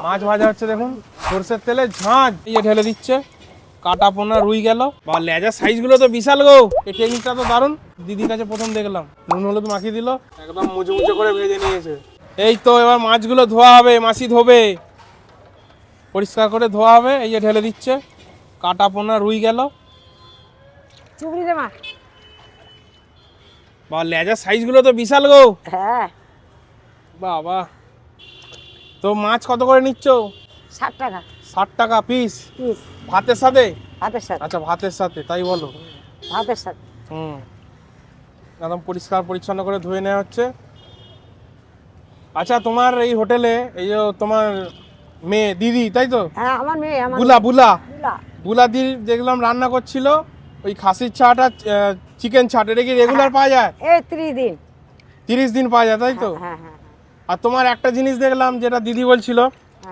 মাছ ভাজা হচ্ছে দেখুন, সরষের তেলে ঝাঁঝ এই ঢেলে দিচ্ছে। কাটা পোনা রুই গেল, বা লেজার সাইজ গুলো তো বিশাল গো। এই টেকনিকটা তো দারুণ, দিদির কাছে প্রথম দেখলাম। নুন হলুদ মাখিয়ে দিল, একদম মুচে মুচে করে ভেজে নিয়েছে। এই তো এবার মাছগুলো ধোয়া হবে, মাছি ধোবে, পরিষ্কার করে ধোয়া হবে। এই যে ঢেলে দিচ্ছে, কাটা পোনা রুই গেল, চুবড়ি দে মা। বা লেজার সাইজ গুলো তো বিশাল গো। হ্যাঁ, বাবা, তো মাছ কত করে নিচ্ছ? 60 টাকা 60 টাকা পিস। পিস। ভাতের সাথে? ভাতের সাথে। আচ্ছা, ভাতের সাথে, তাই বলো। ভাতের সাথে। হুম, একদম পরিষ্কার পরিচ্ছন্ন করে ধুয়ে নেওয়া হচ্ছে। আচ্ছা, তোমার এই হোটেলে এই যে তোমার মেয়ে দিদি, তাই তো? হ্যাঁ, আমার মেয়ে, আমার বুলা বুলা বুলা। বুলা দিদি দেখলাম রান্না করছিল ওই খাসির ছাট আর চিকেন ছাট। এটা কি রেগুলার পাওয়া যায়? এই 30 দিন। 30 দিন পাওয়া যায়, তাই তো? হ্যাঁ হ্যাঁ আর তোমার একটা জিনিস দেখলাম, যেটা দিদি বলছিল,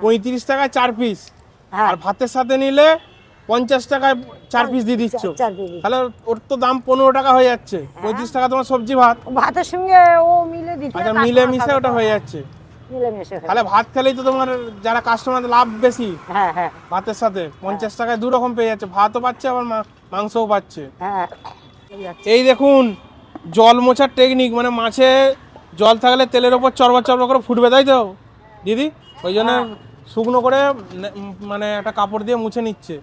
35 টাকায় 4 পিস, হ্যাঁ। আর ভাতের সাথে নিলে 50 টাকায় 4 পিস দিয়ে দিচ্ছ। চার দিয়ে দিই। তাহলে ওর তো দাম 15 টাকা হয়ে যাচ্ছে। 35 টাকা তোমার সবজি ভাত। ভাতের সঙ্গে ও মিলে দিতে। আচ্ছা, মিলে মিশে ওটা হয়ে যাচ্ছে। মিলে মিশে। তাহলে ভাত খেলেই তো তোমার যারা কাস্টমার লাভ বেশি। হ্যাঁ হ্যাঁ ভাতের সাথে 50 টাকায় 2 রকম পেয়ে যাচ্ছে, ভাতও পাচ্ছে আবার মাংসও পাচ্ছে। হ্যাঁ। এই দেখুন জল মোছার টেকনিক, মানে মাছে জল থাকলে তেলের ওপর চরবার চরবার করে ফুটবে, তাই তো দিদি? ওই জন্য শুকনো করে মানে একটা কাপড় দিয়ে মুছে নিচ্ছে,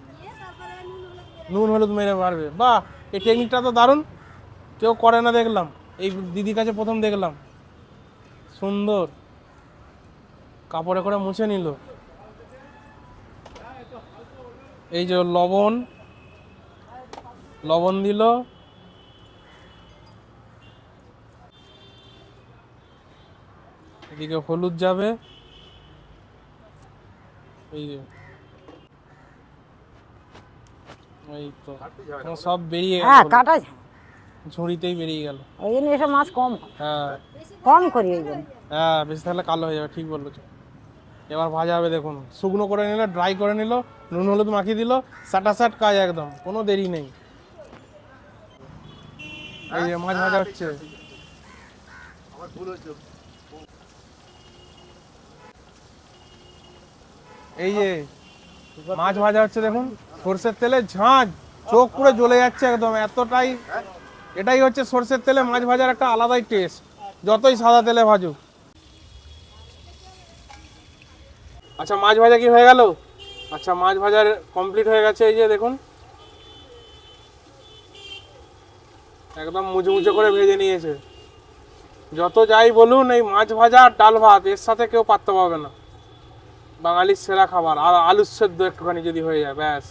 নুন হলুদ মেরে পারবে। বাহ, এই টেকনিকটা তো দারুণ, কেউ করে না দেখলাম, এই দিদির কাছে প্রথম দেখলাম। সুন্দর কাপড়ে করে মুছে নিল। এই যে লবণ লবণ দিল, এদিকে হলুদ যাবে, এই যে এই তো সব বেরিয়ে হ্যাঁ, গেল, কাটা। ঝুড়িতেই বেরিয়ে গেল। ওই জন্য এসব মাছ কম, হ্যাঁ কম করি ওই জন্য। হ্যাঁ, বেশি তাহলে কালো হয়ে যাবে, ঠিক বললো। এবার ভাজা হবে দেখুন, শুকনো করে নিল, ড্রাই করে নিল, নুন হলুদ মাখিয়ে দিল, সাটাসাট কাজ, একদম কোনো দেরি নেই। এই যে মাছ ভাজা হচ্ছে। এই যে মাছ ভাজা হচ্ছে দেখুন, সরষের তেলে ঝাঁঝ, চোখ পুরো জ্বলে যাচ্ছে একদম, এতটাই। এটাই হচ্ছে সরষের তেলে মাছ ভাজার একটা আলাদাই টেস্ট, যতই সাদা তেলে ভাজুক। আচ্ছা, মাছ ভাজা কি হয়ে গেল? আচ্ছা, মাছ ভাজার কমপ্লিট হয়ে গেছে। এই যে দেখুন, একদম মুচমুচে করে ভেজে নিয়েছে। যত যাই বলুন, এই মাছ ভাজা আর ডাল ভাত এর সাথে কেউ পারতে পারবে না। বাঙালির সেরা খাবার। আর আলুর সেদ্ধ একটুখানি যদি হয়ে যায়, ব্যাস।